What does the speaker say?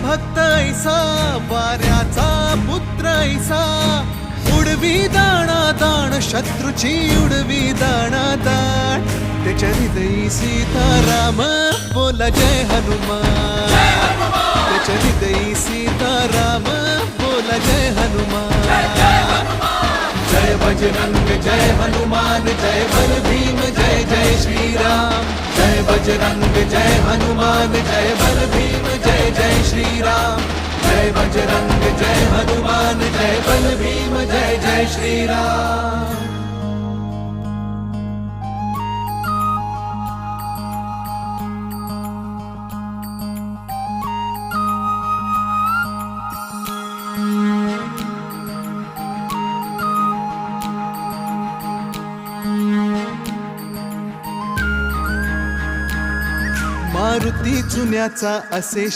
भक्त ऐसा वाऱ्याचा पुत्र ऐसा उडवी दाणा दाण शत्रूची उडवी दाणा दाण त्याच्या हृदयी सीताराम बोला जय हनुमान त्याच्या हृदयी सीताराम बोला जय हनुमान जय बजरंग जय हनुमान जय बल भीम जय जय श्रीराम जय बजरंग जय हनुमान जय बल भीम जय जय श्रीराम जय बजरंग जय हनुमान जय बल भीम जय जय श्रीराम। मारुती जुन्याचा असे